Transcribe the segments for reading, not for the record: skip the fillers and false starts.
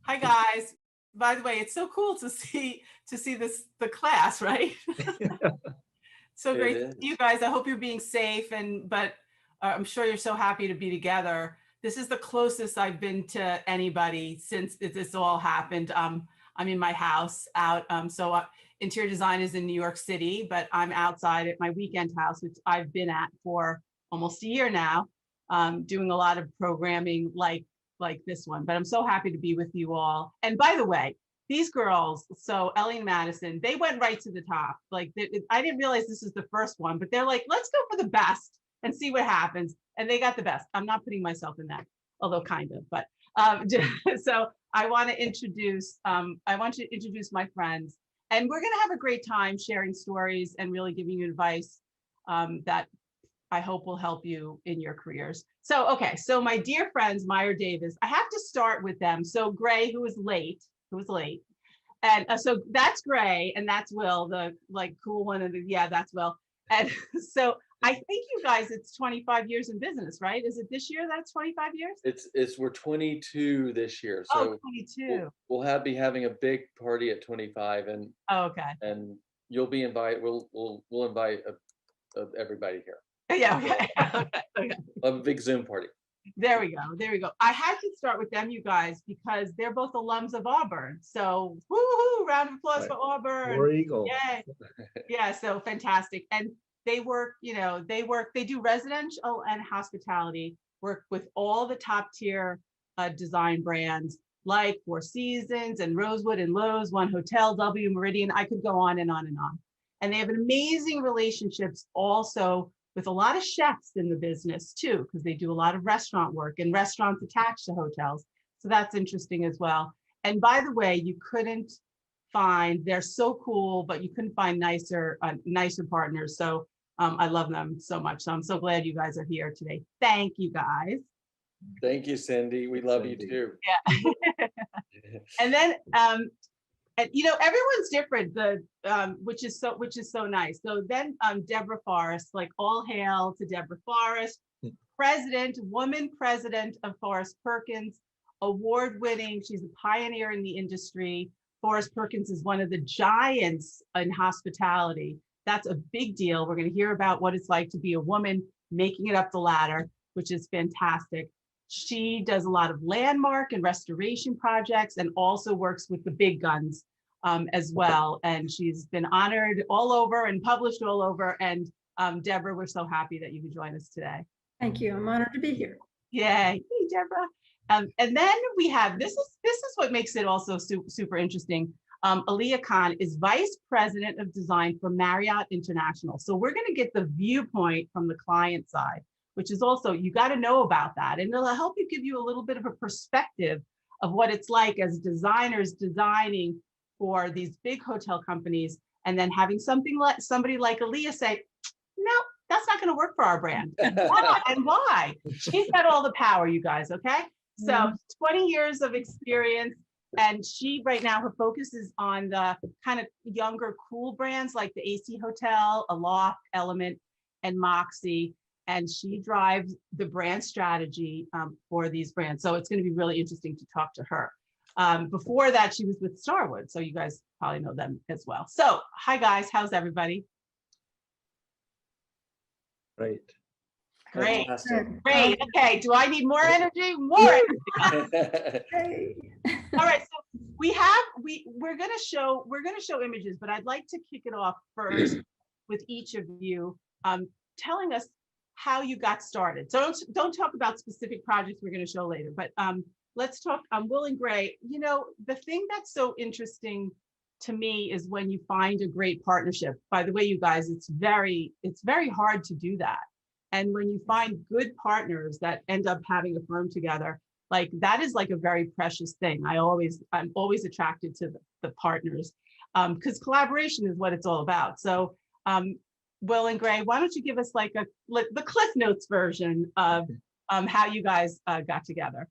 Hi guys. By the way, it's so cool to see the class, right? So great to see you guys. I hope you're being safe, but I'm sure you're so happy to be together. This is the closest I've been to anybody since this all happened. I'm in my house out. Interior design is in New York City, but I'm outside at my weekend house, which I've been at for almost a year now, doing a lot of programming like this one. But I'm so happy to be with you all. And by the way, these girls, so Ellie and Madison, they went right to the top. Like I didn't realize this was the first one, but they're like, let's go for the best and see what happens. And they got the best. I'm not putting myself in that, although kind of, but so I want to introduce my friends, and we're going to have a great time sharing stories and really giving you advice that I hope will help you in your careers. So, okay, so my dear friends, Meyer Davis, I have to start with them. So Gray, who was late. And so that's Gray, and that's Will, the like cool one. And yeah, that's Will. And so I think you guys, it's 25 years in business, right? Is it this year that's 25 years? We're 22 this year. So 22. We'll be having a big party at 25, and okay. And you'll be invited. We'll invite everybody here. Yeah, okay. Okay. A big Zoom party. There we go. I had to start with them, you guys, because they're both alums of Auburn. So woohoo, round of applause for Auburn. War Eagle. Yay. Yeah, so fantastic. And they work, they do residential and hospitality, work with all the top tier design brands like Four Seasons and Rosewood and Lowe's, One Hotel, W Meridian. I could go on and on and on. And they have amazing relationships also with a lot of chefs in the business too, because they do a lot of restaurant work and restaurants attached to hotels. So that's interesting as well. And by the way, they're so cool, but you couldn't find nicer partners. So I love them so much. So I'm so glad you guys are here today. Thank you guys. Thank you, Cindy. We love you too. Yeah. And then, and everyone's different, which is so nice. So then Deborah Forrest, like all hail to Deborah Forrest, woman president of Forrest Perkins, award-winning. She's a pioneer in the industry. Forrest Perkins is one of the giants in hospitality. That's a big deal. We're going to hear about what it's like to be a woman making it up the ladder, which is fantastic. She does a lot of landmark and restoration projects and also works with the big guns as well. And she's been honored all over and published all over. And Deborah, we're so happy that you could join us today. Thank you. I'm honored to be here. Yay. Hey, Deborah. And then we have, this is what makes it also super interesting. Aliyah Khan is Vice President of Design for Marriott International. So we're going to get the viewpoint from the client side, which is also, you got to know about that. And it'll help you give you a little bit of a perspective of what it's like as designers designing for these big hotel companies, and then having somebody like Aliyah say, no, that's not going to work for our brand. And why? She's got all the power, you guys, okay? So 20 years of experience. And she right now, her focus is on the kind of younger, cool brands like the AC Hotel, Aloft, Element, and Moxie. And she drives the brand strategy for these brands. So it's going to be really interesting to talk to her. Before that, she was with Starwood. So you guys probably know them as well. So hi, guys. How's everybody? Great. Great. Great. Okay. Do I need more energy? More energy. All right. So we're going to show images, but I'd like to kick it off first with each of you telling us how you got started. So don't talk about specific projects we're going to show later, but let's talk. Will and Gray. The thing that's so interesting to me is when you find a great partnership. By the way, you guys, it's very hard to do that. And when you find good partners that end up having a firm together, like that is like a very precious thing. I'm always attracted to the partners, because collaboration is what it's all about. So Will and Gray, why don't you give us like the Cliff Notes version of how you guys got together?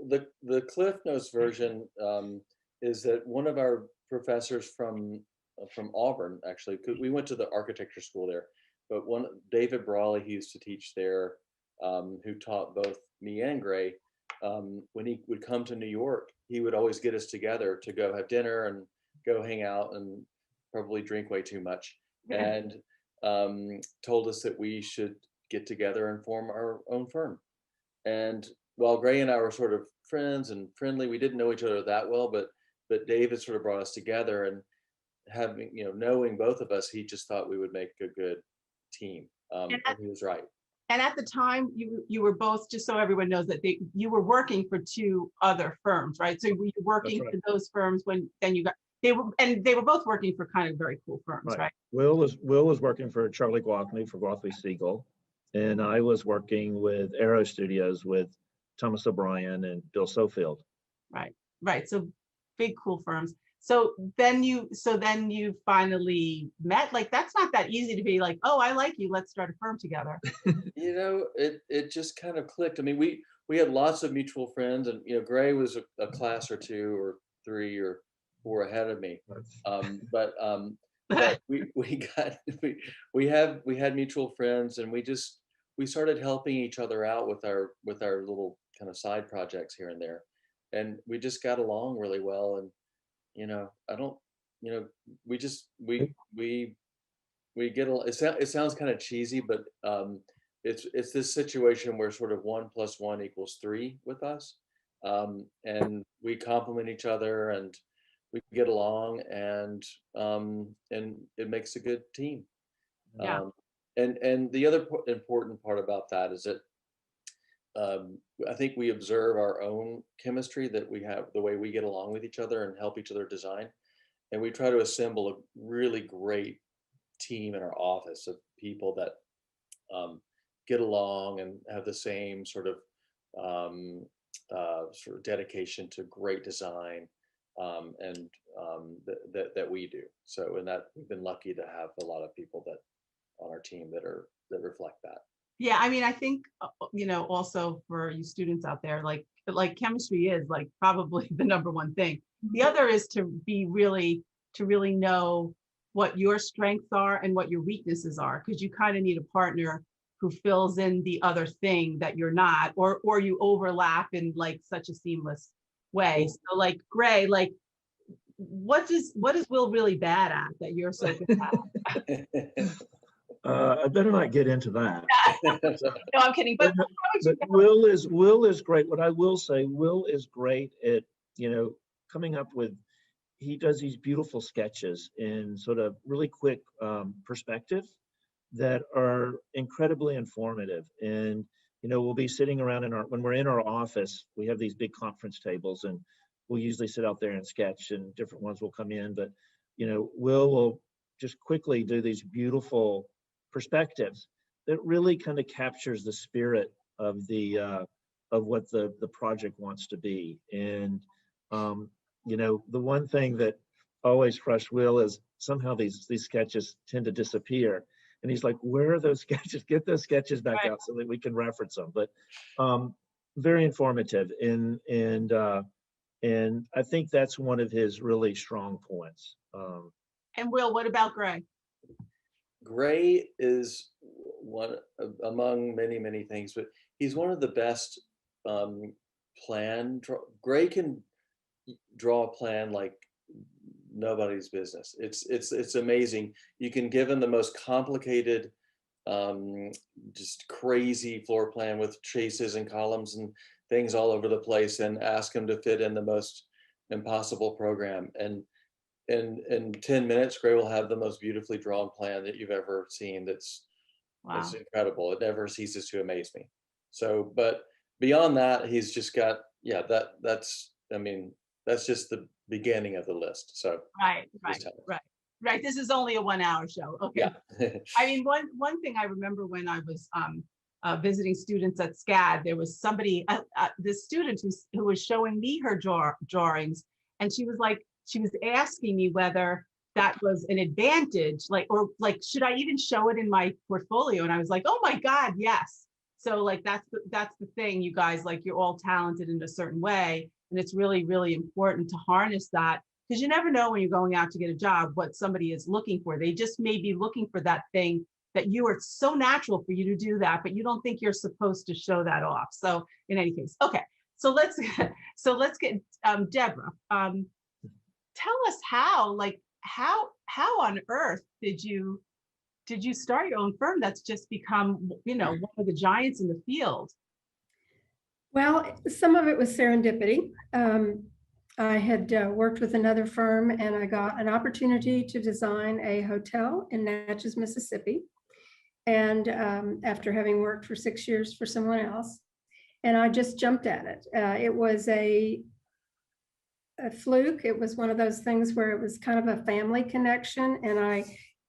The Cliff Notes version is that one of our professors from Auburn, actually, 'cause we went to the architecture school there, but David Brawley, he used to teach there, who taught both me and Gray. When he would come to New York, he would always get us together to go have dinner and go hang out and probably drink way too much, and told us that we should get together and form our own firm. And while Gray and I were sort of friends and friendly, we didn't know each other that well, but David sort of brought us together, and having, knowing both of us, he just thought we would make a good team. And he was right. And at the time, you were both, just so everyone knows, that you were working for two other firms, right? So were you working for those firms they were both working for kind of very cool firms, right? Will was working for Charlie Gwaltney for Gwaltney Siegel, and I was working with Aero Studios with Thomas O'Brien and Bill Sofield. Right. So big cool firms. So then you finally met. Like, that's not that easy to be like, oh, I like you, let's start a firm together. It just kind of clicked. I mean, we had lots of mutual friends, and Gray was a class or two or three or four ahead of me. But we had mutual friends, and we started helping each other out with our little kind of side projects here and there, and we just got along really well. And we get it sounds kind of cheesy, but it's this situation where sort of 1 + 1 = 3 with us, and we complement each other, and we get along, and it makes a good team. Yeah. And the other important part about that is that I think we observe our own chemistry, that we have the way we get along with each other and help each other design. And we try to assemble a really great team in our office of people that get along and have the same sort of dedication to great design, and that we do. So, and that we've been lucky to have a lot of people that on our team that reflect that. Yeah, I mean, I think, also for you students out there, like chemistry is like probably the number one thing. The other is to really know what your strengths are and what your weaknesses are, because you kind of need a partner who fills in the other thing that you're not, or you overlap in like such a seamless way. So like Gray, like what is Will really bad at that you're so good at? I better not get into that. No, I'm kidding. But Will is great. What I will say, Will is great at coming up with. He does these beautiful sketches in sort of really quick perspective that are incredibly informative. And we'll be sitting around when we're in our office, we have these big conference tables, and we'll usually sit out there and sketch, and different ones will come in. But Will will just quickly do these beautiful perspectives that really kind of captures the spirit of of what the project wants to be. And the one thing that always crushed Will is somehow these sketches tend to disappear, and he's like, where are those sketches? Get those sketches back out so that we can reference them. But very informative, and I think that's one of his really strong points. And Will, what about Gray? Gray is one among many things, but he's one of the best Gray can draw a plan like nobody's business. It's amazing. You can give him the most complicated, just crazy floor plan with chases and columns and things all over the place, and ask him to fit in the most impossible program. And in 10 minutes, Gray will have the most beautifully drawn plan that you've ever seen. It's incredible. It never ceases to amaze me. So, but beyond that, he's just got, that's just the beginning of the list. So right. This is only a 1 hour show. Okay. Yeah. I mean, one thing I remember when I was visiting students at SCAD, there was somebody, this student who was showing me her drawings, and she was asking me whether that was an advantage, or should I even show it in my portfolio? And I was like, oh my God, yes. So like that's the thing, you guys, like you're all talented in a certain way, and it's really, really important to harness that, because you never know when you're going out to get a job what somebody is looking for. They just may be looking for that thing that you are so natural for you to do that, but you don't think you're supposed to show that off. So in any case, okay. So let's get Deborah. Tell us how on earth did you start your own firm that's just become, one of the giants in the field? Well, some of it was serendipity. I had worked with another firm, and I got an opportunity to design a hotel in Natchez, Mississippi. And after having worked for 6 years for someone else, and I just jumped at it. It was a fluke. It was one of those things where it was kind of a family connection, and it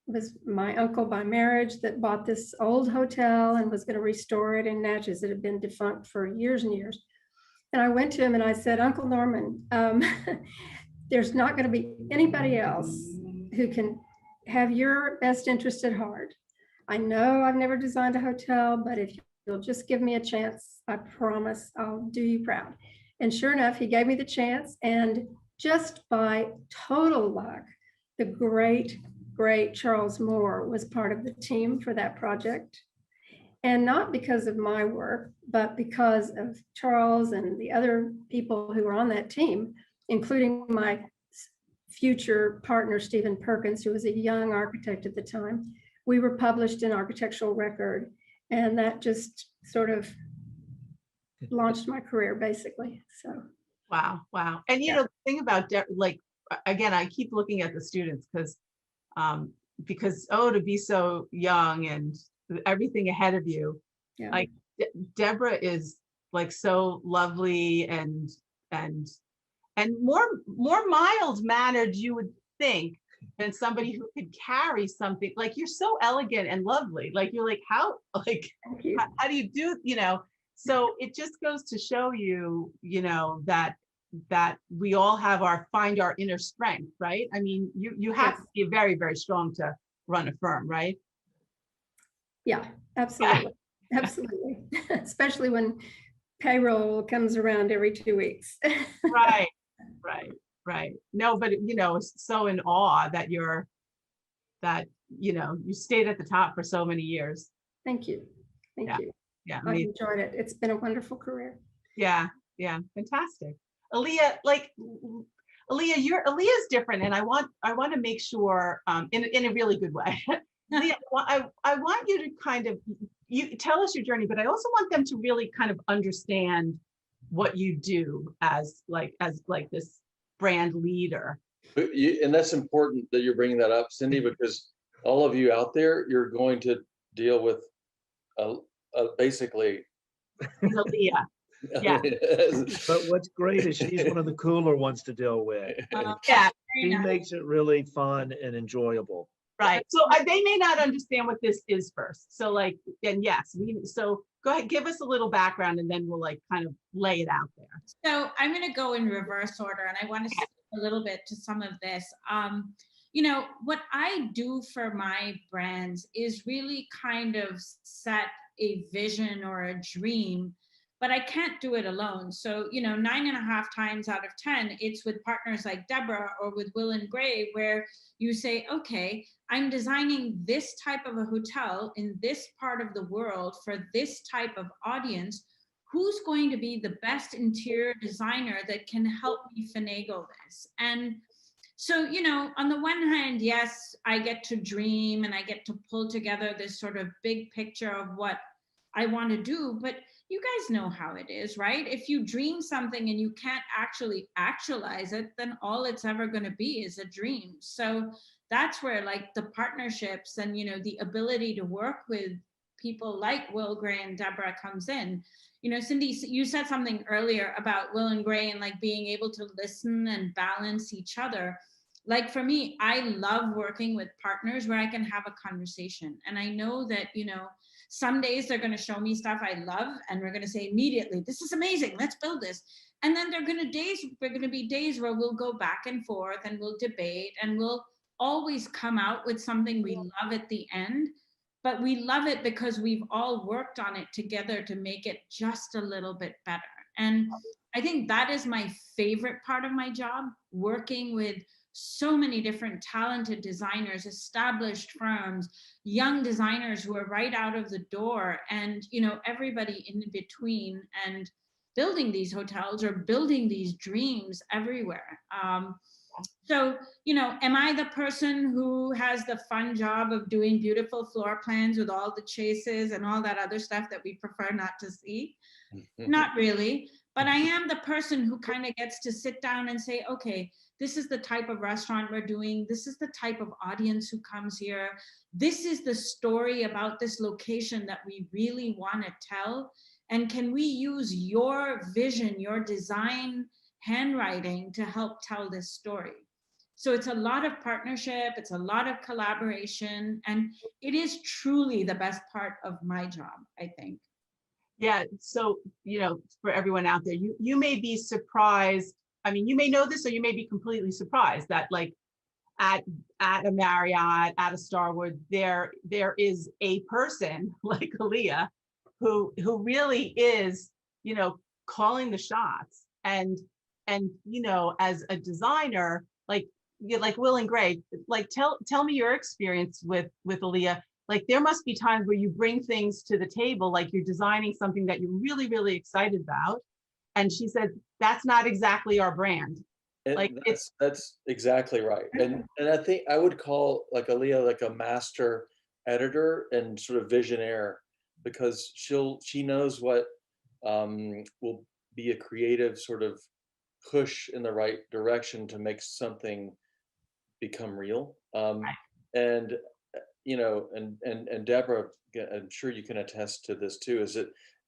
was my uncle by marriage that bought this old hotel and was going to restore it in Natchez. It had been defunct for years and years. And I went to him and I said, Uncle Norman, there's not going to be anybody else who can have your best interest at heart. I know I've never designed a hotel, but if you'll just give me a chance, I promise I'll do you proud. And sure enough, he gave me the chance. And just by total luck, the great Charles Moore was part of the team for that project. And not because of my work, but because of Charles and the other people who were on that team, including my future partner, Stephen Perkins, who was a young architect at the time. We were published in Architectural Record, and that just sort of launched my career, basically. So wow. And the thing about again, I keep looking at the students because to be so young and everything ahead of you. Yeah. Like Deborah is like so lovely and more mild mannered, you would think, than somebody who could carry something. Like you're so elegant and lovely. Like you're like, how do you do, so it just goes to show you, that we all find our inner strength, right? I mean, you have to be very, very strong to run a firm, right? Yeah, absolutely. Absolutely. Especially when payroll comes around every 2 weeks. Right. No, but so in awe that you stayed at the top for so many years. Thank you. Thank you. Yeah. I've enjoyed it. It's been a wonderful career. Yeah. Fantastic. Aaliyah, Aaliyah's different, and I want to make sure in a really good way. Aaliyah, I want you to kind of you tell us your journey, but I also want them to really kind of understand what you do as this brand leader. And that's important that you're bringing that up, Cindy, because all of you out there, you're going to deal with basically Aaliyah. Yeah. But what's great is she's one of the cooler ones to deal with. She makes it really fun and enjoyable. Right. So they may not understand what this is first. So so go ahead, give us a little background, and then we'll kind of lay it out there. So I'm going to go in reverse order, and I want to speak a little bit to some of this. What I do for my brands is really kind of set a vision or a dream, but I can't do it alone. So, 9.5 times out of 10, it's with partners like Deborah or with Will and Gray, where you say, okay, I'm designing this type of a hotel in this part of the world for this type of audience. Who's going to be the best interior designer that can help me finagle this? And so, on the one hand, yes, I get to dream and I get to pull together this sort of big picture of what I want to do, but you guys know how it is, right? If you dream something and you can't actually actualize it, then all it's ever going to be is a dream. So that's where the partnerships and, the ability to work with people like Will Gray and Deborah comes in. Cindy, you said something earlier about Will and Gray and being able to listen and balance each other. For me, I love working with partners where I can have a conversation. And I know that, Some days they're going to show me stuff I love, and we're going to say immediately, this is amazing, let's build this. And then there are going to be days where we'll go back and forth and we'll debate, and we'll always come out with something we love at the end. But we love it because we've all worked on it together to make it just a little bit better. And I think that is my favorite part of my job, working with so many different talented designers, established firms, young designers who are right out of the door, and everybody in between, and building these hotels or building these dreams everywhere. So, am I the person who has the fun job of doing beautiful floor plans with all the chases and all that other stuff that we prefer not to see? Not really. But I am the person who kind of gets to sit down and say, okay, this is the type of restaurant we're doing. This is the type of audience who comes here. This is the story about this location that we really want to tell. And can we use your vision, your design handwriting to help tell this story? So it's a lot of partnership. It's a lot of collaboration. And it is truly the best part of my job, I think. Yeah, so, for everyone out there, you may be surprised. I mean, you may know this, or you may be completely surprised that, like, at a Marriott, at a Starwood, there is a person like Aaliyah who really is, calling the shots. And as a designer, like Will and Greg, like tell me your experience with Aaliyah. Like, there must be times where you bring things to the table, like you're designing something that you're really, really excited about. And she said, that's not exactly our brand. And Like, that's exactly right. And I think I would call like Aaliyah like a master editor and sort of visionaire, because she knows what will be a creative sort of push in the right direction to make something become real. And and Deborah, I'm sure you can attest to this too, is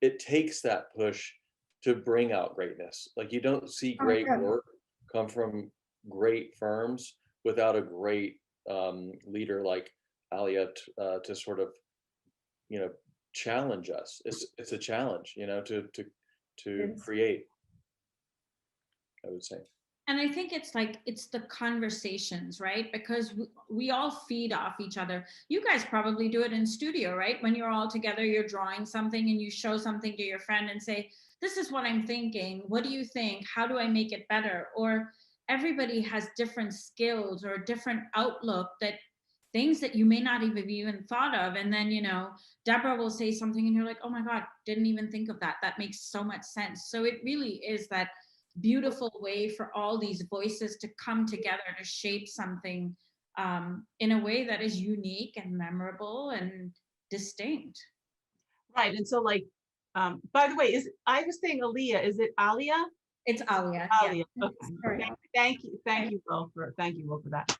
it takes that push to bring out greatness. Like, you don't see great work come from great firms without a great leader like Aaliyah to sort of, challenge us. It's a challenge, to create, I would say. And I think it's the conversations, right? Because we all feed off each other. You guys probably do it in studio, right? When you're all together, you're drawing something and you show something to your friend and say, this is what I'm thinking. What do you think? How do I make it better? Or everybody has different skills or different outlook, that things that you may not have even thought of. And then, Deborah will say something and you're like, oh my God, didn't even think of that. That makes so much sense. So it really is that beautiful way for all these voices to come together to shape something in a way that is unique and memorable and distinct. right. And so, like, by the way, I was saying Aaliyah, is it Aaliyah? It's Aaliyah. Aaliyah. Yeah. Okay. Thank you, Will, for that.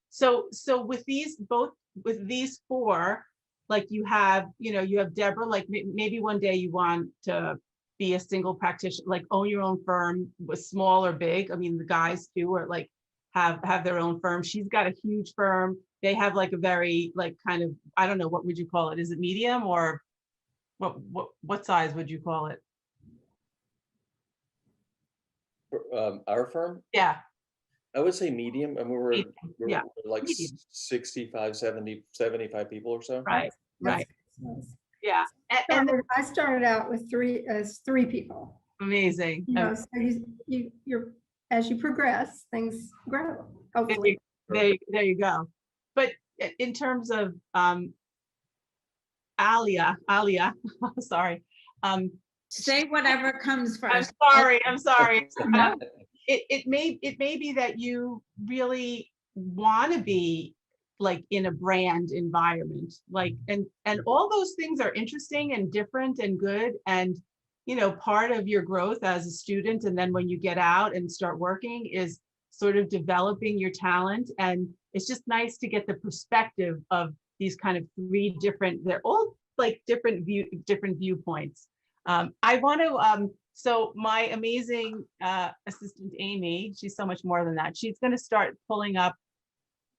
So with these four, like, you have Deborah, like maybe one day you want to be a single practitioner, like own your own firm, with small or big. I mean, the guys too, or like have their own firm. She's got a huge firm. They have like a very, like, kind of, I don't know, what would you call it? Is it medium, or what size would you call it? Our firm? Yeah. I would say medium. I mean, we're like medium. 65, 70, 75 people or so. Right. Yeah. And I started out with three people. amazing. So you're as you progress, things grow. Hopefully. There you go. But in terms of Aaliyah, sorry. Say whatever comes first. I'm sorry. It may be that you really want to be like in a brand environment, like, and all those things are interesting and different and good, and part of your growth as a student, and then when you get out and start working, is sort of developing your talent. And it's just nice to get the perspective of these kind of three different, they're all like different viewpoints. I want to so my amazing assistant Amy, she's so much more than that, she's going to start pulling up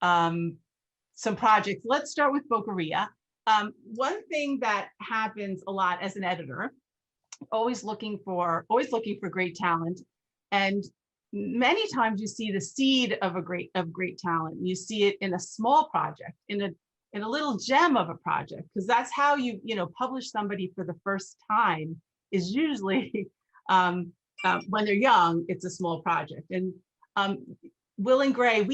some projects. Let's start with Boqueria. one thing that happens a lot as an editor, always looking for great talent, and many times you see the seed of great talent. You see it in a small project, in a little gem of a project, because that's how you publish somebody for the first time, is usually when they're young. It's a small project. And Will and Gray,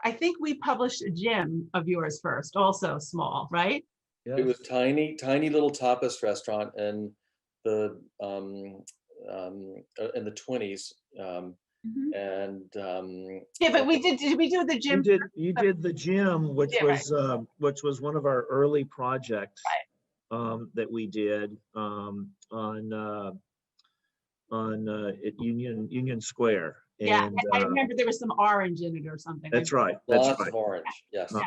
I think we published a gem of yours first, also small, right? Yes. It was tiny little tapas restaurant in the 20s. And Yeah, but did we do the gym? You did the gym, which was one of our early projects, that we did at Union Square. Yeah, And I remember there was some orange in it or something. that's right. Lots of orange. Yes. Yeah.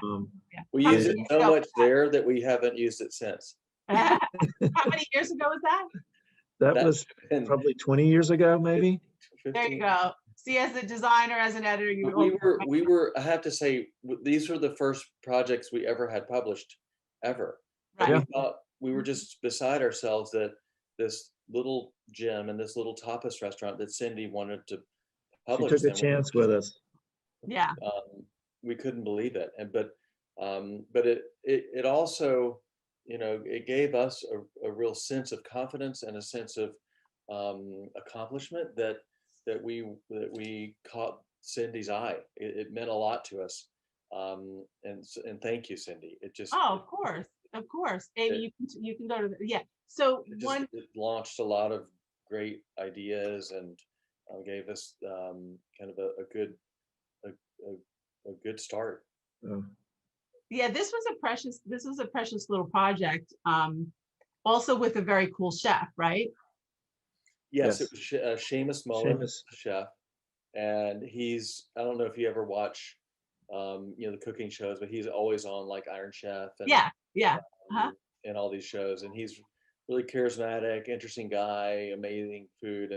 We used it so much there that we haven't used it since. How many years ago was that? That was probably 20 years ago, maybe. 15. There you go. See, as a designer, as an editor, we were, I have to say, these were the first projects we ever had published, ever. Right. We thought, we were just beside ourselves that this little gym and this little tapas restaurant that Cindy wanted to publish. She took a chance with us. Yeah. We couldn't believe it. But it also, it gave us a real sense of confidence and a sense of accomplishment that we caught Cindy's eye. It meant a lot to us. And thank you, Cindy. It just, of course. Amy, you can go to So it launched a lot of great ideas and gave us kind of a good start. Yeah, this was a precious little project. Also with a very cool chef, right? Yes. It was Seamus Mullen, the chef, and I don't know if you ever watch the cooking shows, but he's always on like Iron Chef and and all these shows, and he's really charismatic, interesting guy, amazing food,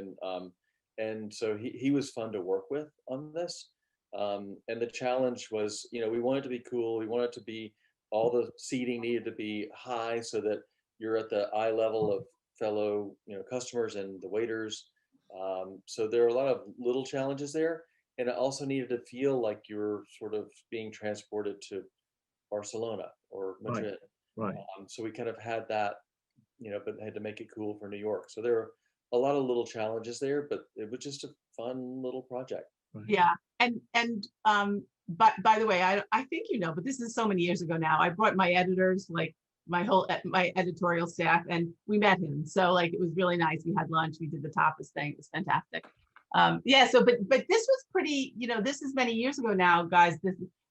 and so he was fun to work with on this. And the challenge was, we wanted to be cool. We wanted to be, all the seating needed to be high so that you're at the eye level of fellow, customers and the waiters. So there are a lot of little challenges there. And it also needed to feel like you're sort of being transported to Barcelona or Madrid. Right. So we kind of had that, but had to make it cool for New York. So there are a lot of little challenges there, but it was just a fun little project. Right. Yeah. But by the way, I think but this is so many years ago now. I brought my editors, like my editorial staff, and we met him. So like it was really nice. We had lunch. We did the tapas thing. It was fantastic. So but this was pretty. This is many years ago now, guys.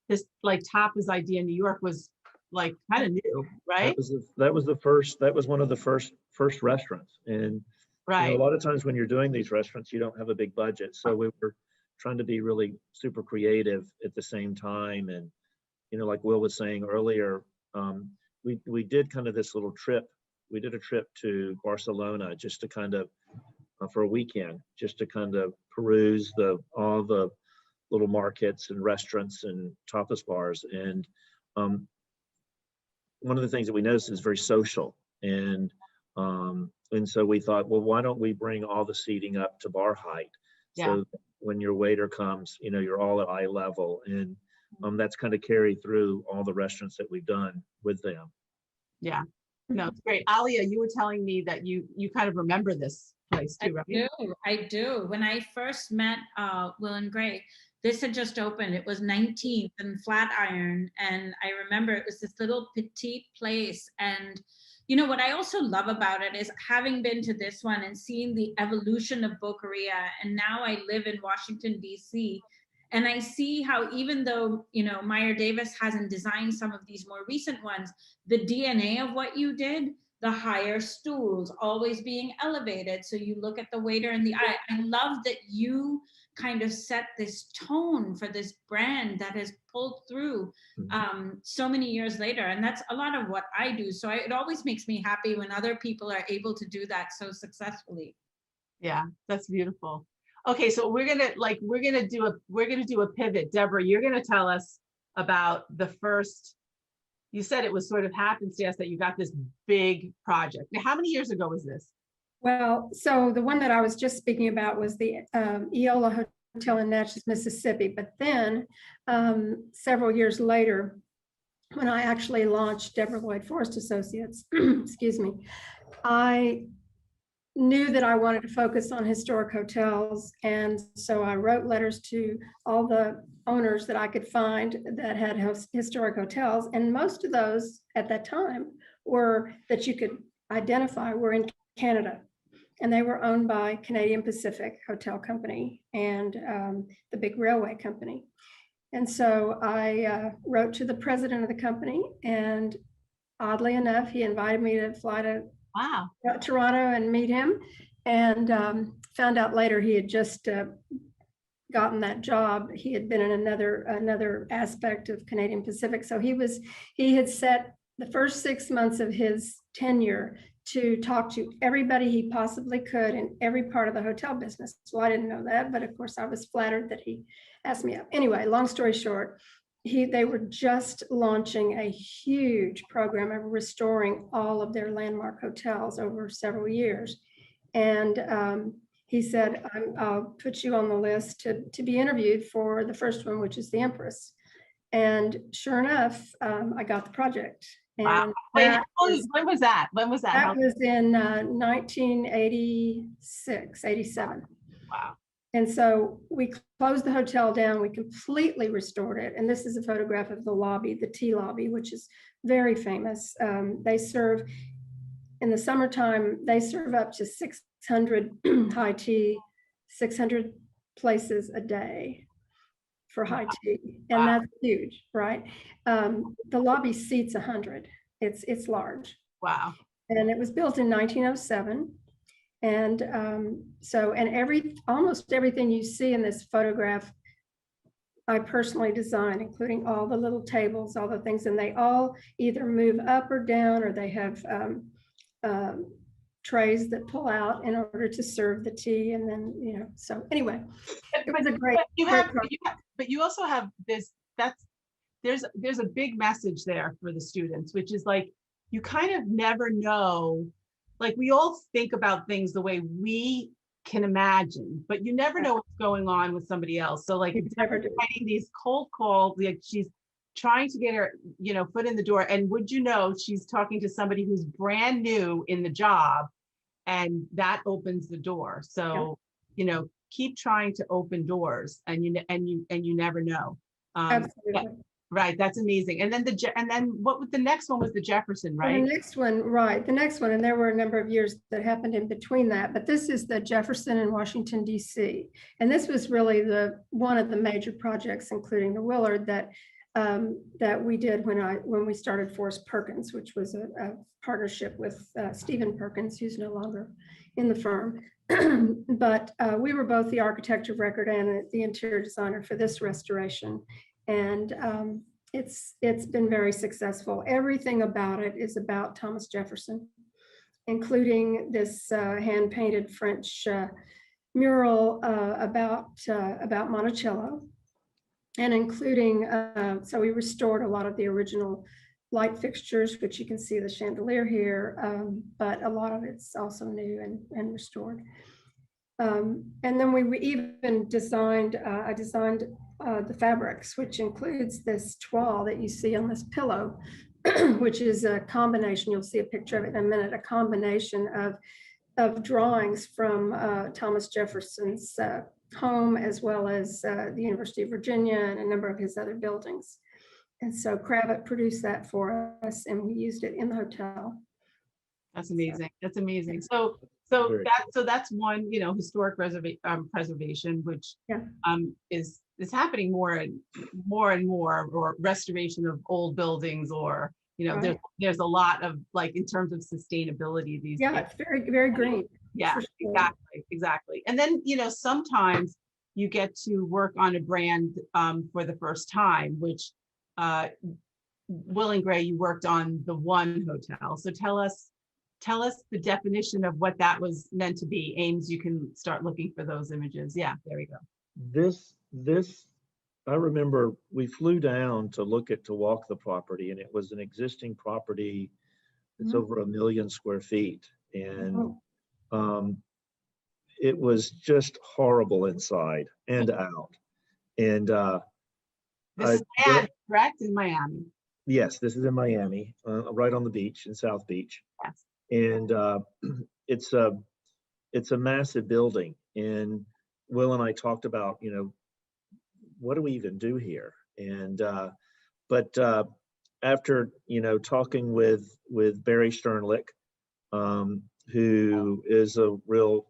This like tapas idea in New York was like kind of new, right? That was one of the first restaurants, and right. A lot of times when you're doing these restaurants, you don't have a big budget, so we were trying to be really super creative at the same time. And like Will was saying earlier, we did kind of this little trip. We did a trip to Barcelona just to kind of for a weekend, just to kind of peruse all the little markets and restaurants and tapas bars. And one of the things that we noticed is very social, and so we thought, well, why don't we bring all the seating up to bar height? So when your waiter comes, you're all at eye level, and that's kind of carried through all the restaurants that we've done with them. Yeah, no, it's great. Alia, you were telling me that you kind of remember this place too, right? I do. When I first met Will and Gray, this had just opened. It was 19th and Flatiron, and I remember it was this little petite place. And what I also love about it is having been to this one and seeing the evolution of Boqueria, and now I live in Washington, D.C., and I see how even though, Meyer Davis hasn't designed some of these more recent ones, the DNA of what you did, the higher stools always being elevated, so you look at the waiter in the eye. I love that you kind of set this tone for this brand that has pulled through so many years later. And that's a lot of what I do. So it always makes me happy when other people are able to do that so successfully. Yeah, that's beautiful. Okay, so we're gonna do a pivot. Deborah, you're gonna tell us about the first you said it was sort of happenstance that you got this big project. Now, how many years ago was this? Well, so the one that I was just speaking about was the Eola Hotel in Natchez, Mississippi. But then several years later, when I actually launched Deborah Forrest Associates, excuse me, I knew that I wanted to focus on historic hotels. And so I wrote letters to all the owners that I could find that had historic hotels. And most of those at that time were that you could identify were in Canada. And they were owned by Canadian Pacific Hotel Company and the big railway company. And so I wrote to the president of the company, and oddly enough, he invited me to fly to Toronto and meet him, and found out later he had just gotten that job. He had been in another aspect of Canadian Pacific. So he had set the first 6 months of his tenure to talk to everybody he possibly could in every part of the hotel business. So I didn't know that, but of course I was flattered that he asked me up. Anyway, long story short, they were just launching a huge program of restoring all of their landmark hotels over several years. And he said, I'll put you on the list to be interviewed for the first one, which is the Empress. And sure enough, I got the project. Wow. Wait, when was that? When was that? That was in 1986, 87. Wow. And so we closed the hotel down, we completely restored it. And this is a photograph of the lobby, the tea lobby, which is very famous. They serve, in the summertime, they serve up to 600 high tea, 600 places a day for high tea. And that's huge, right? The lobby seats 100. It's large. Wow. And it was built in 1907. And almost everything you see in this photograph, I personally designed, including all the little tables, all the things, and they all either move up or down, or they have trays that pull out in order to serve the tea. And then, so anyway, it was a great, but you also have this, there's a big message there for the students, which is like, you kind of never know, like we all think about things the way we can imagine, but you never know what's going on with somebody else. So like writing these cold calls, like she's trying to get her, foot in the door. And would you know, she's talking to somebody who's brand new in the job, and that opens the door. So, keep trying to open doors, and you never know. Absolutely. Yeah, right. That's amazing. And then the next one was the Jefferson, right? And the next one, right. The next one, and there were a number of years that happened in between that, but this is the Jefferson in Washington, D.C. And this was really one of the major projects, including the Willard, that we did when we started Forrest Perkins, which was a partnership with Stephen Perkins, who's no longer in the firm. But we were both the architect of record and the interior designer for this restoration. And it's been very successful. Everything about it is about Thomas Jefferson, including this hand-painted French mural about Monticello, and including, so we restored a lot of the original light fixtures, which you can see the chandelier here, but a lot of it's also new and restored. And then we even designed, I designed the fabrics, which includes this toile that you see on this pillow, which is a combination, you'll see a picture of it in a minute, a combination of drawings from Thomas Jefferson's home, as well as the University of Virginia and a number of his other buildings. And so Cravat produced that for us, and we used it in the hotel. That's amazing. That's amazing. So that's one, historic preservation, which is happening more and more, or restoration of old buildings, or right. there's a lot of, like, in terms of sustainability these days. It's very, very green. Yeah, sure. Exactly. And then, sometimes you get to work on a brand for the first time, which Will and Gray, you worked on the One Hotel. So tell us the definition of what that was meant to be. Ames, you can start looking for those images. Yeah, there we go. This I remember we flew down to walk the property, and it was an existing property that's over 1 million square feet. And it was just horrible inside and out. And This is Miami, correct? In Miami. yes, this is in Miami, right on the beach in South Beach. Yes. And it's a massive building. And Will and I talked about, what do we even do here? And but after talking with Barry Sternlick, who is a real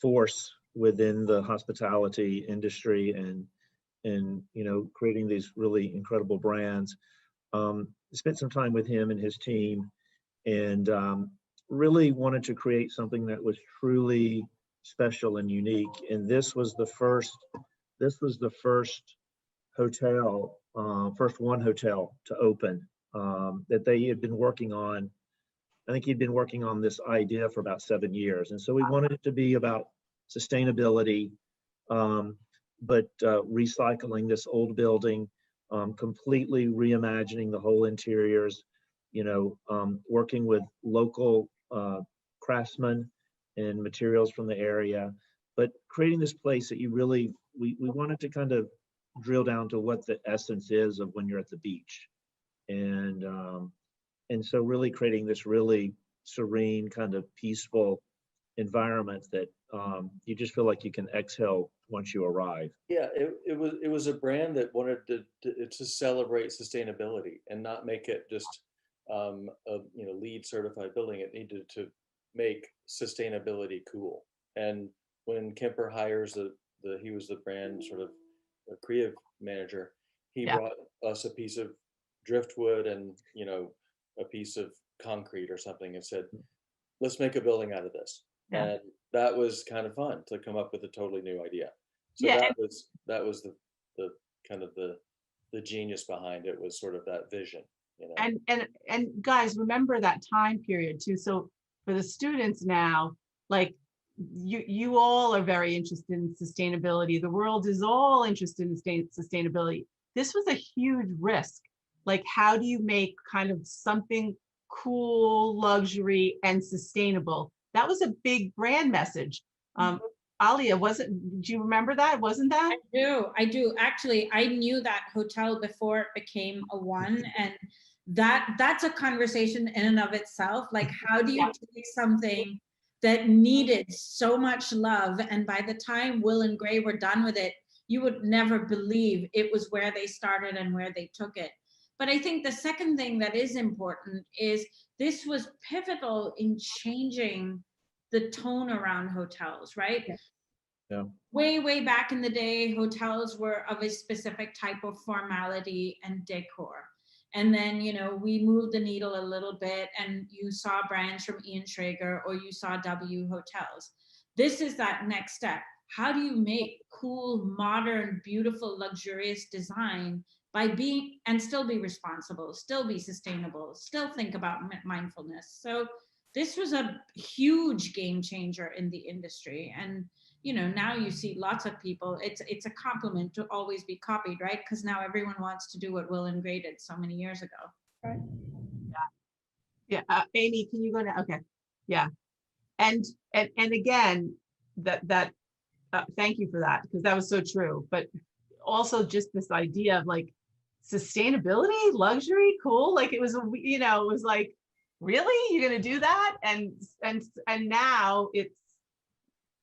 force within the hospitality industry and creating these really incredible brands, spent some time with him and his team, and really wanted to create something that was truly special and unique. And this was the first hotel, first one hotel to open, that they had been working on. I think he'd been working on this idea for about 7 years. And so we wanted it to be about sustainability, but recycling this old building, completely reimagining the whole interiors, working with local craftsmen and materials from the area, but creating this place that we wanted to kind of drill down to what the essence is of when you're at the beach. And so really creating this really serene, kind of peaceful environment that you just feel like you can exhale once you arrive. Yeah, it was a brand that wanted to celebrate sustainability and not make it just a LEED certified building. It needed to make sustainability cool. And when Kemper hires he was the brand sort of a creative manager, he brought us a piece of driftwood and a piece of concrete or something and said, let's make a building out of this. And that was kind of fun to come up with a totally new idea. So that was the kind of the genius behind it, was sort of that vision. And guys, remember that time period too. So for the students now, like you all are very interested in sustainability. The world is all interested in sustainability. This was a huge risk. Like, how do you make kind of something cool, luxury, and sustainable? That was a big brand message. Alia, do you remember that? Wasn't that? I do. Actually, I knew that hotel before it became a one, and that's a conversation in and of itself. Like, how do you take something that needed so much love, and by the time Will and Gray were done with it, you would never believe it was where they started and where they took it. But I think the second thing that is important is this was pivotal in changing the tone around hotels, right? Yeah. Way back in the day, hotels were of a specific type of formality and decor. And then, we moved the needle a little bit, and you saw brands from Ian Schrager, or you saw W Hotels. This is that next step. How do you make cool, modern, beautiful, luxurious design by being, and still be responsible, still be sustainable, still think about mindfulness? So this was a huge game changer in the industry. And now you see lots of people, it's a compliment to always be copied, right? Because now everyone wants to do what Will and Gray did so many years ago. Right. Yeah. Amy, can you go to, okay. Yeah. And again, that thank you for that, because that was so true. But also just this idea of like sustainability, luxury, cool. Like it was, it was like, really, you're going to do that? And now it's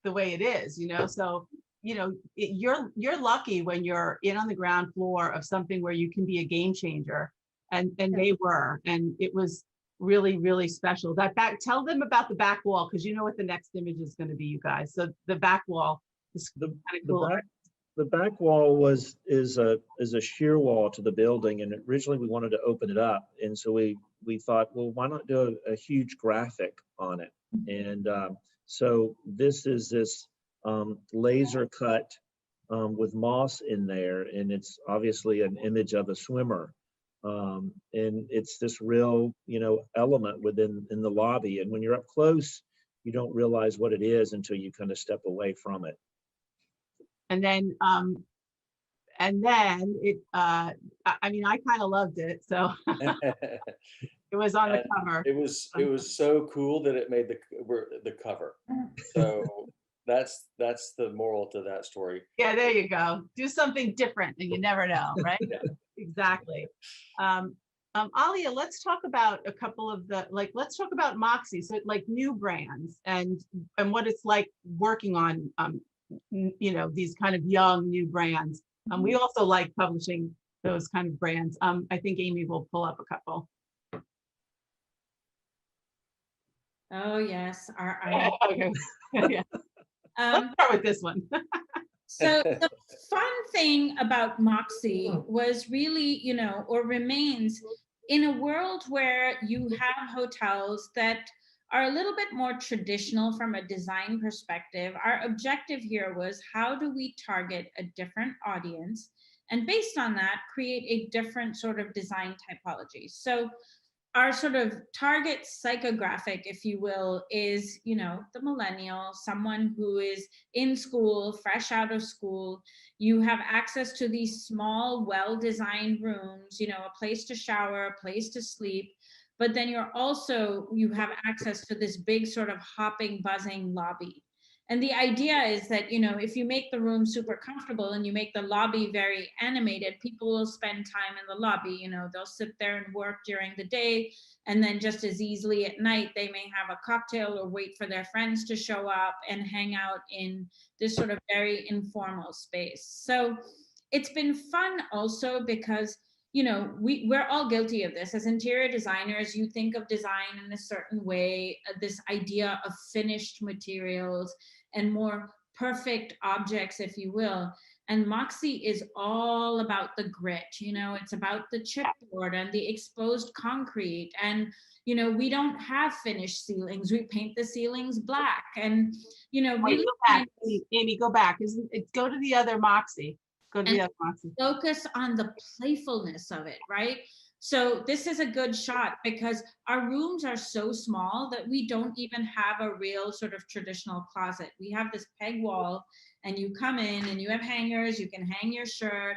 the way it is, so you're lucky when you're in on the ground floor of something where you can be a game changer, and they were, and it was really, really special. Tell them about the back wall, because you know what the next image is going to be, you guys. So the back wall is kind of cool. The back wall is a sheer wall to the building, and originally we wanted to open it up, and so we thought, well, why not do a huge graphic on it? And so this is this laser cut with moss in there, and it's obviously an image of a swimmer, and it's this real element in the lobby, and when you're up close, you don't realize what it is until you kind of step away from it. And then And then I mean, I kind of loved it. So it was on the And cover. it was so cool that it made the cover. So that's the moral to that story. Yeah, there you go. Do something different and you never know, right? Exactly. Alia, let's talk about a couple of let's talk about Moxie. So like new brands and what it's like working on, these kind of young new brands. We also like publishing those kind of brands. I think Amy will pull up a couple. Oh yes, Okay. Yeah. Let's start with this one. So the fun thing about Moxie was really, or remains, in a world where you have hotels that are a little bit more traditional from a design perspective, our objective here was, how do we target a different audience? And based on that, create a different sort of design typology. So our sort of target psychographic, if you will, is, the millennial, someone who is in school, fresh out of school. You have access to these small, well-designed rooms, a place to shower, a place to sleep. But then you have access to this big sort of hopping, buzzing lobby. And the idea is that, if you make the room super comfortable and you make the lobby very animated, people will spend time in the lobby. They'll sit there and work during the day. And then just as easily at night, they may have a cocktail or wait for their friends to show up and hang out in this sort of very informal space. So it's been fun also because, we're all guilty of this. As interior designers, you think of design in a certain way, this idea of finished materials and more perfect objects, if you will. And Moxie is all about the grit, it's about the chipboard and the exposed concrete. And, we don't have finished ceilings. We paint the ceilings black. And, Wait, really go back. Amy, go back. Go to the other Moxie. Go to the other Moxie. Focus on the playfulness of it, right? So this is a good shot because our rooms are so small that we don't even have a real sort of traditional closet. We have this peg wall and you come in and you have hangers, you can hang your shirt,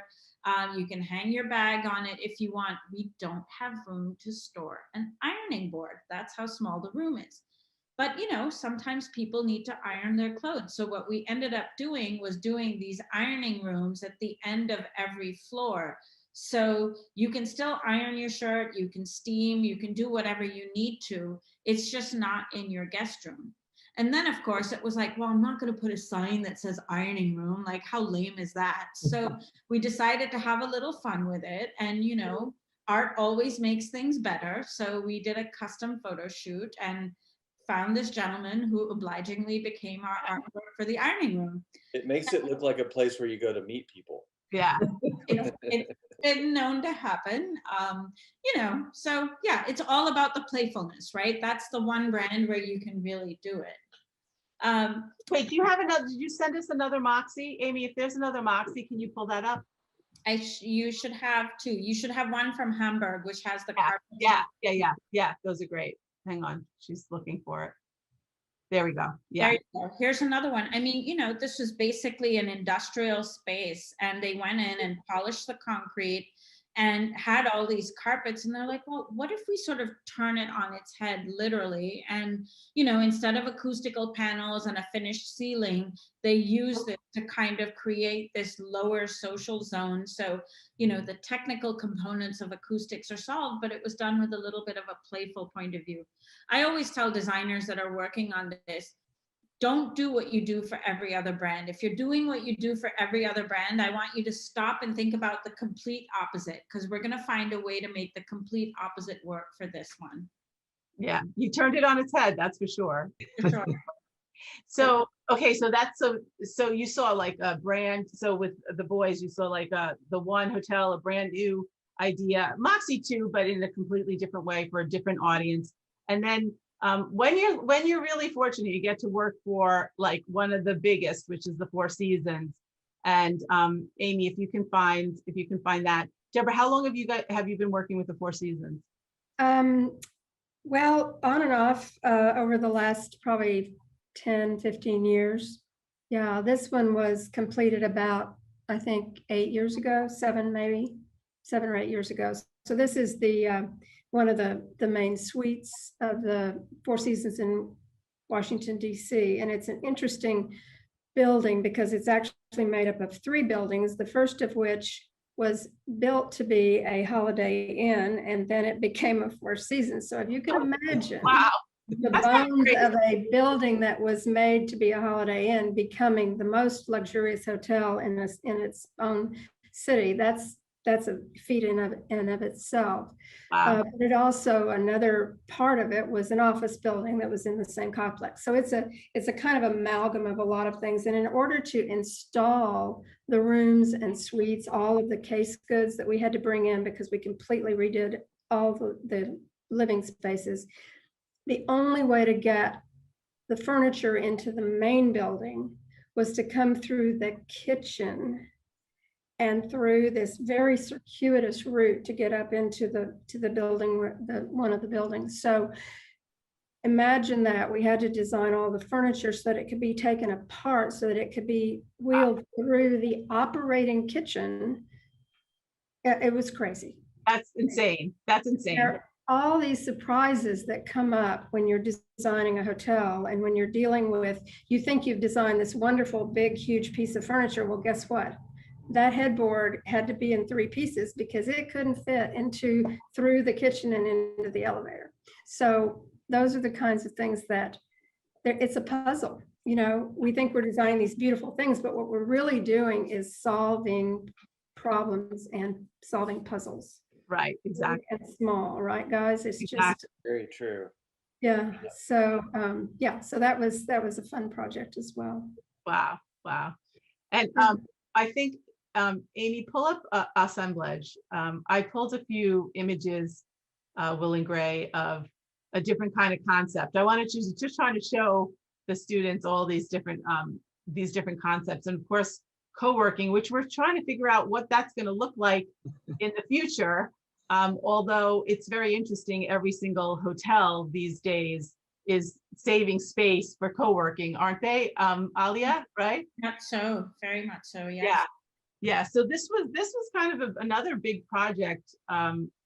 you can hang your bag on it if you want. We don't have room to store an ironing board. That's how small the room is. But, sometimes people need to iron their clothes. So what we ended up doing was doing these ironing rooms at the end of every floor. So you can still iron your shirt, you can steam, you can do whatever you need to. It's just not in your guest room. And then, of course, it was like, well, I'm not going to put a sign that says ironing room. Like, how lame is that? So we decided to have a little fun with it. And, art always makes things better. So we did a custom photo shoot and found this gentleman who obligingly became our artwork for the ironing room. It makes it look like a place where you go to meet people. Yeah. It's been known to happen. So yeah, it's all about the playfulness, right? That's the one brand where you can really do it. Wait, do you have another? Did you send us another Moxie? Amy, if there's another Moxie, can you pull that up? You should have two. You should have one from Hamburg, which has the carpet. Yeah. Those are great. Hang on, she's looking for it. There we go. Yeah. There you go. Here's another one. I mean, this was basically an industrial space, and they went in and polished the concrete and had all these carpets, and they're like, well, what if we sort of turn it on its head, literally, and instead of acoustical panels and a finished ceiling, they use it to kind of create this lower social zone. So the technical components of acoustics are solved, but it was done with a little bit of a playful point of view. I always tell designers that are working on this, don't do what you do for every other brand. If you're doing what you do for every other brand, I want you to stop and think about the complete opposite, because we're going to find a way to make the complete opposite work for this one. Yeah, you turned it on its head, that's for sure. For sure. So, okay, so that's so you saw like a brand. So with the boys, you saw like the one hotel, a brand new idea, Moxie too, but in a completely different way for a different audience. And then when you're really fortunate, you get to work for like one of the biggest, which is the Four Seasons. And Amy, if you can find that. Deborah, how long have you been working with the Four Seasons? Well, on and off over the last probably 10, 15 years. Yeah, this one was completed about I think 8 years ago, 7 maybe, 7 or 8 years ago. So this is the one of the main suites of the Four Seasons in Washington, D.C. And it's an interesting building because it's actually made up of 3 buildings, the first of which was built to be a Holiday Inn, and then it became a Four Seasons. So if you can imagine, Wow. the That's bones great. of a building that was made to be a Holiday Inn becoming the most luxurious hotel in its own city. That's a feat in of itself. Wow. But it also, another part of it was an office building that was in the same complex. So it's a kind of amalgam of a lot of things. And in order to install the rooms and suites, all of the case goods that we had to bring in, because we completely redid all the living spaces, the only way to get the furniture into the main building was to come through the kitchen and through this very circuitous route to get up into the building, one of the buildings. So imagine that we had to design all the furniture so that it could be taken apart, so that it could be wheeled through the operating kitchen. It was crazy. That's insane. That's insane. There are all these surprises that come up when you're designing a hotel, and when you're dealing with, you think you've designed this wonderful, big, huge piece of furniture. Well, guess what? That headboard had to be in 3 pieces because it couldn't fit through the kitchen and into the elevator. So those are the kinds of things that it's a puzzle. You know, we think we're designing these beautiful things, but what we're really doing is solving problems and solving puzzles. Right, exactly. And small, right, guys? It's Exactly. just, Very true. yeah. So so that was a fun project as well. Wow, wow. And I think, Amy, pull up assemblage. I pulled a few images, Will and Gray, of a different kind of concept. I wanted to just trying to show the students all these different concepts, and of course, co-working, which we're trying to figure out what that's going to look like in the future. Although it's very interesting, every single hotel these days is saving space for co-working, aren't they, Alia, right? Not so, very much so, yes. Yeah. Yeah, so this was kind of another big project,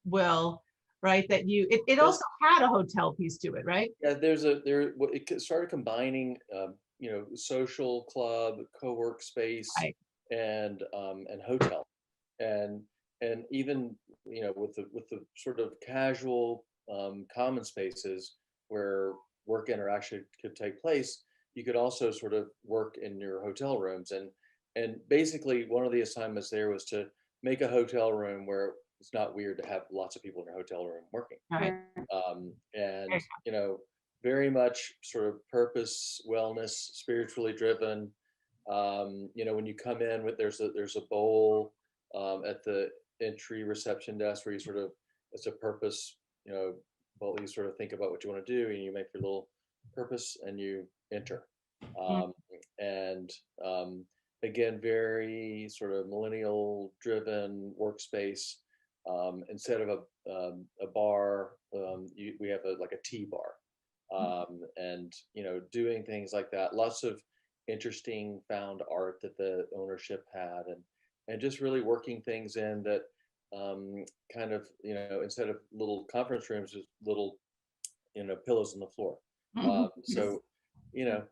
Will, right? That it also had a hotel piece to it, right? Yeah, it started combining, social club, co-work space, Right. and hotel, and even with the sort of casual common spaces where work interaction could take place, you could also sort of work in your hotel rooms. And basically one of the assignments there was to make a hotel room where it's not weird to have lots of people in a hotel room working. Right. And very much sort of purpose, wellness, spiritually driven. When you come in there's a bowl at the entry reception desk where it's a purpose, bowl. You sort of think about what you want to do and you make your little purpose and you enter. Again, very sort of millennial driven workspace. Instead of a bar, we have a tea bar, and doing things like that. Lots of interesting found art that the ownership had, and just really working things in that kind of instead of little conference rooms, just little pillows on the floor. So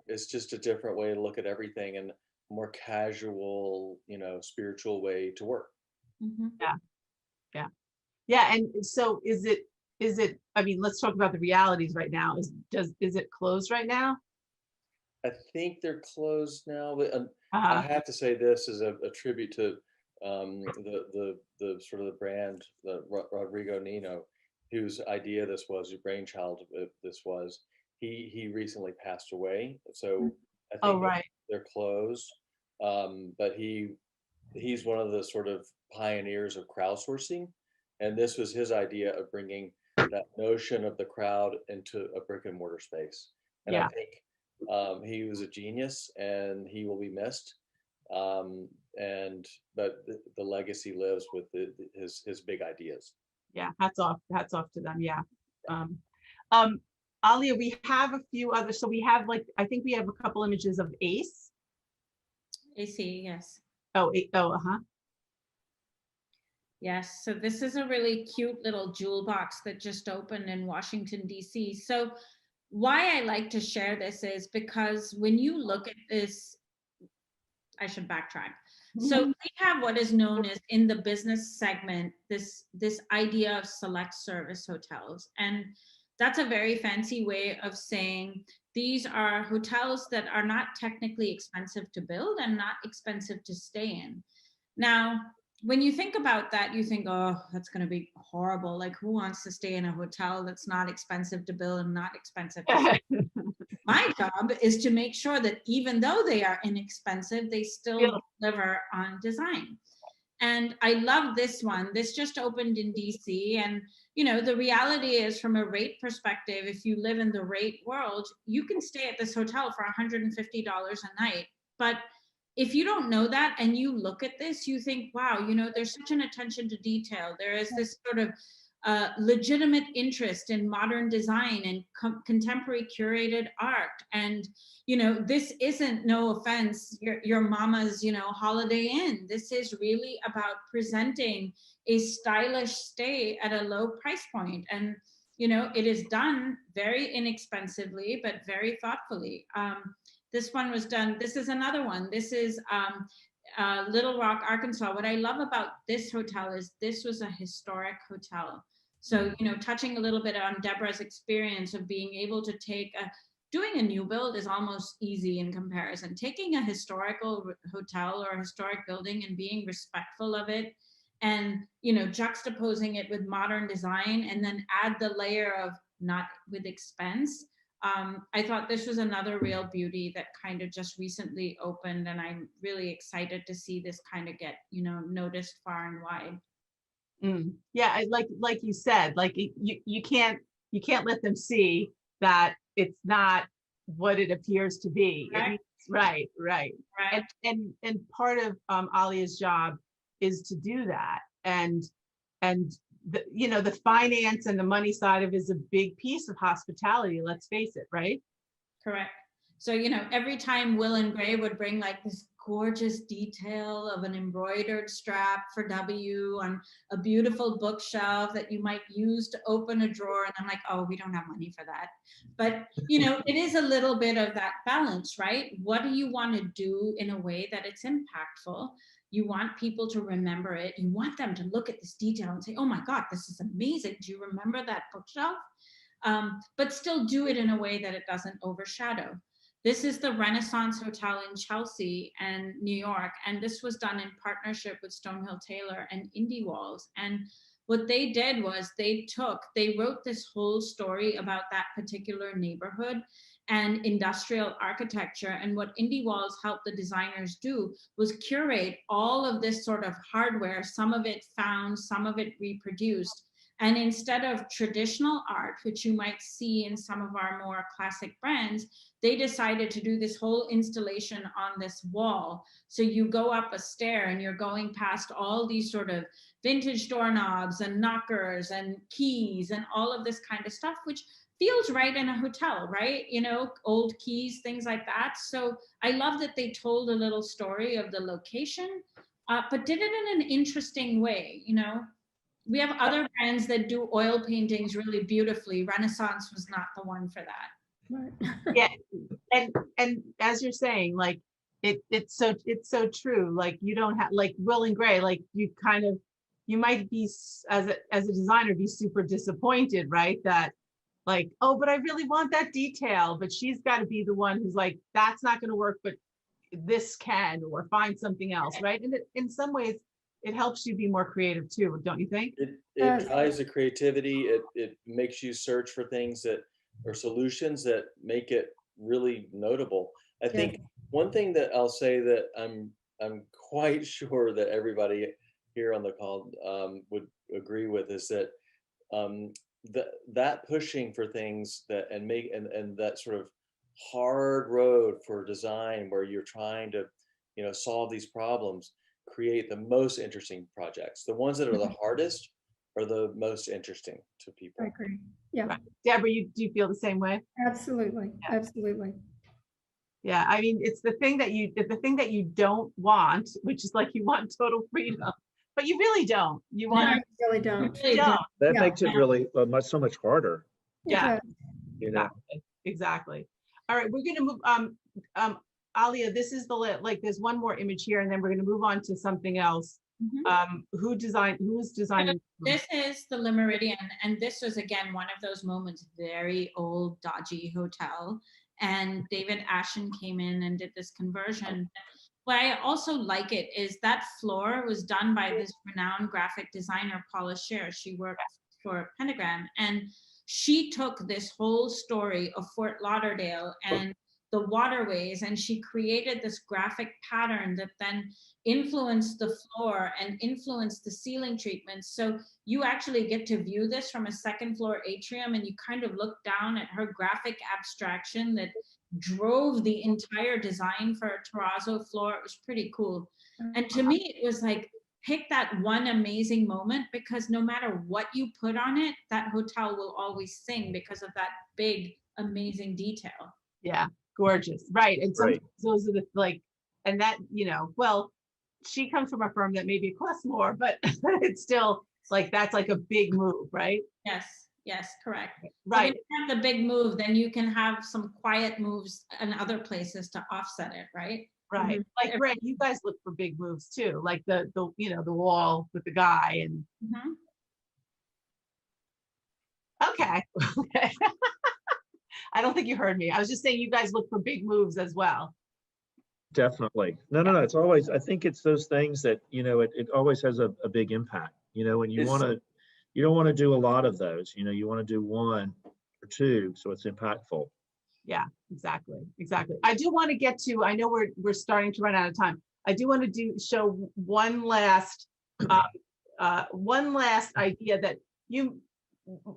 it's just a different way to look at everything, and more casual, spiritual way to work. Yeah. And so is it, I mean, let's talk about the realities right now. Is it closed right now? I think they're closed now, but I have to say this is a tribute to the sort of the brand, Rodrigo Nino, whose idea this was, whose brainchild this was. He recently passed away, so I think they're closed. But he's one of the sort of pioneers of crowdsourcing, and this was his idea of bringing that notion of the crowd into a brick and mortar space. And I think he was a genius, and he will be missed. But the legacy lives with his big ideas. Yeah, hats off to them. Yeah. Alia, we have a few others. So we have I think we have a couple images of ACE. AC, yes. Yes, so this is a really cute little jewel box that just opened in Washington, D.C. So why I like to share this is because when you look at this, I should backtrack. So we have what is known as in the business segment, this idea of select service hotels. And that's a very fancy way of saying these are hotels that are not technically expensive to build and not expensive to stay in. Now, when you think about that, you think, oh, that's going to be horrible. Like, who wants to stay in a hotel that's not expensive to build and not expensive to stay? My job is to make sure that even though they are inexpensive, they still deliver on design. And I love this one. This just opened in DC. And, you know, the reality is from a rate perspective, if you live in the rate world, you can stay at this hotel for $150 a night. But if you don't know that and you look at this, you think, wow, you know, there's such an attention to detail. There is this sort of legitimate interest in modern design and contemporary curated art. And, you know, this isn't, no offense, your mama's, you know, Holiday Inn. This is really about presenting a stylish stay at a low price point. And, you know, it is done very inexpensively, but very thoughtfully. This one was done, this is another one. This is Little Rock, Arkansas. What I love about this hotel is this was a historic hotel. So, you know, touching a little bit on Deborah's experience of being able to take doing a new build is almost easy in comparison. Taking a historical hotel or a historic building and being respectful of it and, you know, juxtaposing it with modern design and then add the layer of not with expense. I thought this was another real beauty that kind of just recently opened, and I'm really excited to see this kind of get, you know, noticed far and wide. Yeah, like you said, like you can't let them see that it's not what it appears to be. Right. And part of Alia's job is to do that, and the, you know, the finance and the money side of it is a big piece of hospitality, let's face it, right? Correct. So, you know, every time Will and Gray would bring like this gorgeous detail of an embroidered strap for W on a beautiful bookshelf that you might use to open a drawer, and I'm like, oh, we don't have money for that. But, you know, it is a little bit of that balance, right? What do you want to do in a way that it's impactful? You want people to remember it. You want them to look at this detail and say, oh my God, this is amazing. Do you remember that bookshelf? But still do it in a way that it doesn't overshadow. This is the Renaissance Hotel in Chelsea and New York. And this was done in partnership with Stonehill Taylor and Indie Walls. And what they did was they wrote this whole story about that particular neighborhood and industrial architecture. And what Indie Walls helped the designers do was curate all of this sort of hardware, some of it found, some of it reproduced. And instead of traditional art, which you might see in some of our more classic brands, they decided to do this whole installation on this wall. So you go up a stair and you're going past all these sort of vintage doorknobs and knockers and keys and all of this kind of stuff, which feels right in a hotel, right? You know, old keys, things like that. So I love that they told a little story of the location, but did it in an interesting way, you know? We have other brands that do oil paintings really beautifully. Renaissance was not the one for that. Right. Yeah, and as you're saying, like it's so true. Like you don't have, like Will and Gray, like you might be as a designer be super disappointed, right? That like, oh, but I really want that detail, but she's got to be the one who's like, that's not going to work, but this can, or find something else, right? And in some ways, it helps you be more creative too, don't you think? It drives the creativity. It makes you search for things that or solutions that make it really notable. I think one thing that I'll say that I'm quite sure that everybody here on the call would agree with is that that pushing for things that and that sort of hard road for design where you're trying to, you know, solve these problems, create the most interesting projects. The ones that are the hardest are the most interesting to people. I agree. Yeah. Right. Deborah, do you feel the same way? Absolutely. Yeah. Absolutely. Yeah, I mean, it's the thing that you don't want, which is like you want total freedom, but you really don't. You No, want you really don't. Really to, don't. That Yeah. makes it really so much harder, yeah, you know. exactly. All right, we're gonna move, Alia, this is like, there's one more image here, and then we're gonna move on to something else. Mhm. Who's designing? This is the Le Meridien, and this was again one of those moments, very old, dodgy hotel. And David Ashen came in and did this conversion. Why I also like it is that floor was done by this renowned graphic designer, Paula Scher. She worked for Pentagram, and she took this whole story of Fort Lauderdale and the waterways, and she created this graphic pattern that then influenced the floor and influenced the ceiling treatments. So you actually get to view this from a second floor atrium, and you kind of look down at her graphic abstraction that drove the entire design for a terrazzo floor. It was pretty cool. And to me, it was like, pick that one amazing moment, because no matter what you put on it, that hotel will always sing because of that big, amazing detail. Yeah, gorgeous, right? And sometimes Right. those are the like, and that, well, she comes from a firm that maybe costs more, but it's still like, that's like a big move, right? Yes, correct. Right. If you have the big move, then you can have some quiet moves in other places to offset it, right? Right. Like, Greg, you guys look for big moves too, like the wall with the guy and Mhm. okay. Okay. I don't think you heard me. I was just saying you guys look for big moves as well. Definitely. No. It's always, I think it's those things that, it always has a big impact, and you don't want to do a lot of those, you want to do one or two, so it's impactful. Yeah, exactly. I do want to get to, I know we're starting to run out of time. I do want to show one last idea that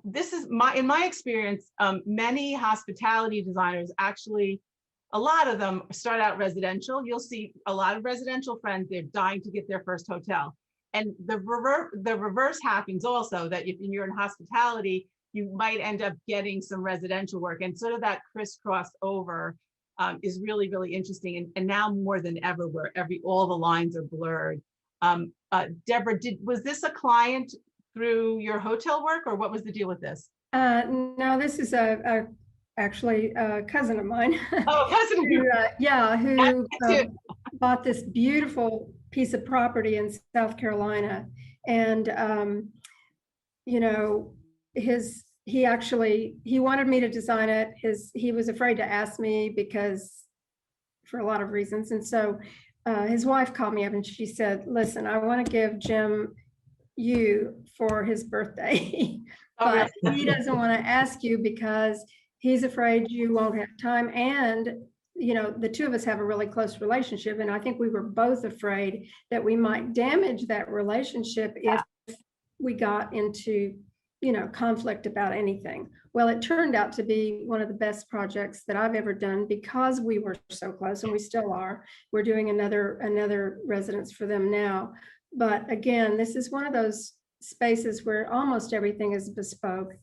this is in my experience, many hospitality designers actually, a lot of them start out residential. You'll see a lot of residential friends, they're dying to get their first hotel. And the reverse happens also, that if you're in hospitality, you might end up getting some residential work, and sort of that crisscross over is really, really interesting. And now more than ever, where all the lines are blurred. Deborah, was this a client through your hotel work, or what was the deal with this? No, this is actually a cousin of mine. Oh, cousin of yours. who bought this beautiful piece of property in South Carolina, and he wanted me to design it. He was afraid to ask me because for a lot of reasons, and so his wife called me up and she said, "Listen, I want to give Jim you for his birthday, but he doesn't want to ask you because he's afraid you won't have time, and the two of us have a really close relationship, and I think we were both afraid that we might damage that relationship if we got into conflict about anything." Well, it turned out to be one of the best projects that I've ever done because we were so close, and we still are. We're doing another residence for them now. But again, this is one of those spaces where almost everything is bespoke.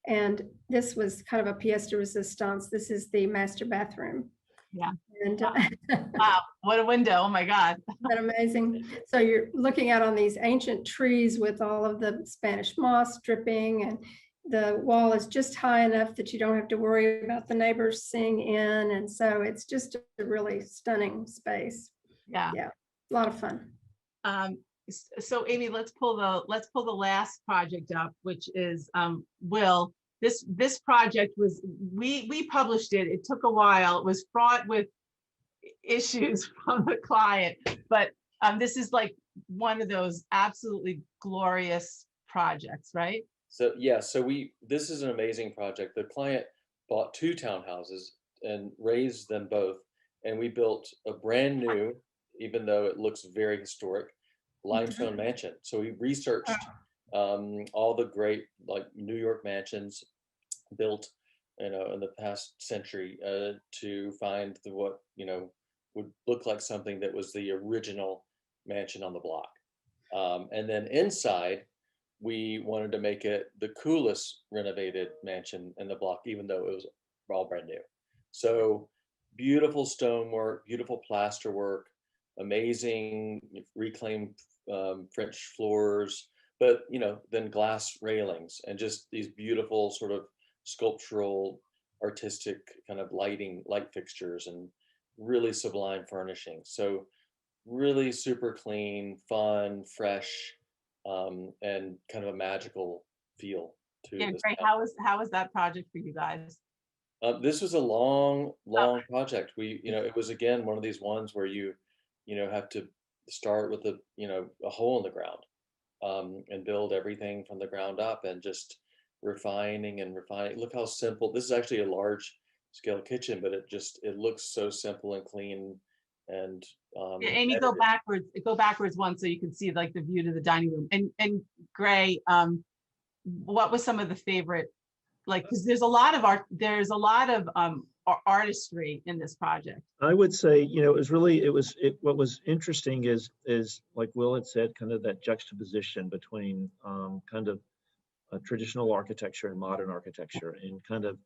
And this was kind of a pièce de résistance. This is the master bathroom. Yeah. And wow, what a window. Oh my God. Isn't that amazing? So you're looking out on these ancient trees with all of the Spanish moss dripping, and the wall is just high enough that you don't have to worry about the neighbors seeing in. And so it's just a really stunning space. Yeah. A lot of fun. So Amy, let's pull the last project up, which is Will. This project was, we published it. It took a while. It was fraught with issues from the client, but this is like one of those absolutely glorious projects, right? So yeah, this is an amazing project. The client bought 2 townhouses and raised them both, and we built a brand new, even though it looks very historic, limestone mansion. So we researched all the great like New York mansions built in the past century to find what would look like something that was the original mansion on the block. And then inside, we wanted to make it the coolest renovated mansion in the block, even though it was all brand new. So beautiful stonework, beautiful plaster work, amazing reclaimed French floors, but then glass railings and just these beautiful sort of sculptural, artistic kind of light fixtures and really sublime furnishing. So really super clean, fun, fresh, and kind of a magical feel to Yeah, this great. campus. How was that project for you guys? This was a long project. It was again one of these ones where you have to start with a hole in the ground, and build everything from the ground up and just refining and refining. Look how simple. This is actually a large scale kitchen, but it looks so simple and clean. And Yeah, Amy, go backwards one so you can see like the view to the dining room. And Gray, what was some of the favorite, like, because there's a lot of artistry in this project. I would say, what was interesting is like Will had said, kind of that juxtaposition between kind of traditional architecture and modern architecture, and kind of,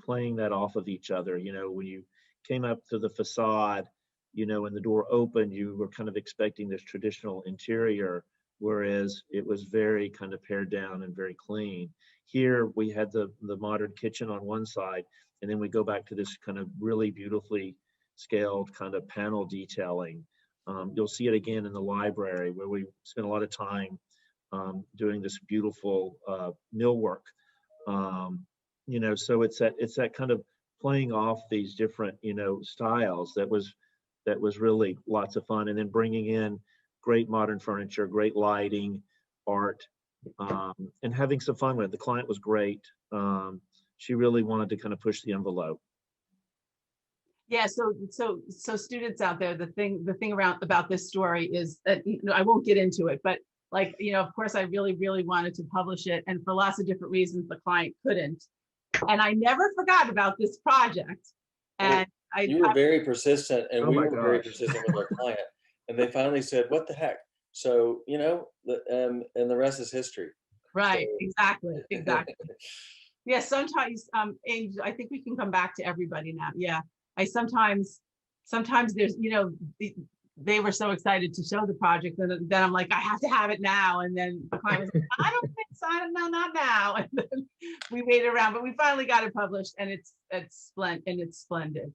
playing that off of each other. When you came up to the facade, and the door opened, you were kind of expecting this traditional interior, whereas it was very kind of pared down and very clean. Here we had the modern kitchen on one side, and then we go back to this kind of really beautifully scaled kind of panel detailing. You'll see it again in the library, where we spent a lot of time doing this beautiful millwork. So it's that kind of playing off these different styles that was really lots of fun, and then bringing in great modern furniture, great lighting, art, and having some fun with it. The client was great. She really wanted to kind of push the envelope. Yeah, so students out there, the thing about this story is that I won't get into it, but like, of course I really, really wanted to publish it, and for lots of different reasons the client couldn't. And I never forgot about this project. And you were very persistent, and we were very gosh. persistent with our client, and they finally said, "What the heck?" So and the rest is history. Right. So. Exactly. Yeah. Sometimes, Angel, I think we can come back to everybody now. Yeah. Sometimes there's, they were so excited to show the project, and then I'm like, I have to have it now. And then the client was like, I don't think so. No, not now. And then we waited around, but we finally got it published, and it's splendid.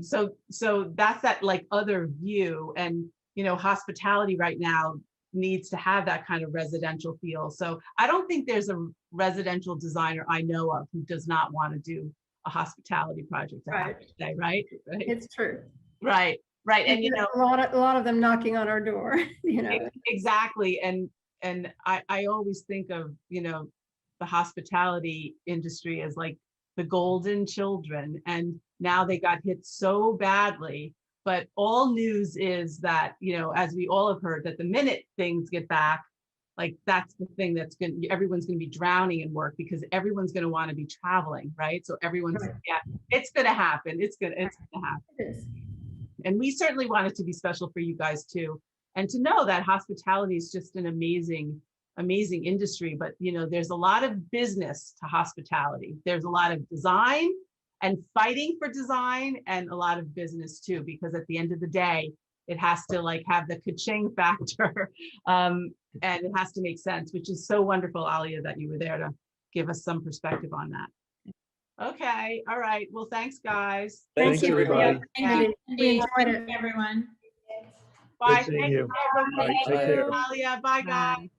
So that's that like other view, and hospitality right now needs to have that kind of residential feel. So I don't think there's a residential designer I know of who does not want to do a hospitality project. Right. Today, right? It's true. Right. And a lot of them knocking on our door. Exactly. And I always think of the hospitality industry as like the golden children, and now they got hit so badly. But all news is that, as we all have heard, that the minute things get back, like that's the thing everyone's going to be drowning in work, because everyone's going to want to be traveling, right? So everyone's, yeah, it's going to happen. It's going to happen. It is. And we certainly want it to be special for you guys too. And to know that hospitality is just an amazing industry, but there's a lot of business to hospitality. There's a lot of design and fighting for design, and a lot of business too, because at the end of the day, it has to like have the ka-ching factor, and it has to make sense, which is so wonderful, Alia, that you were there to give us some perspective on that. Okay, all right. Well, thanks, guys. Thanks, everybody. Thank you, Enjoyed it. everyone. Bye. Good seeing Thank you. Deborah. All right, Thank take you, care. Alia. Bye, guys. Bye.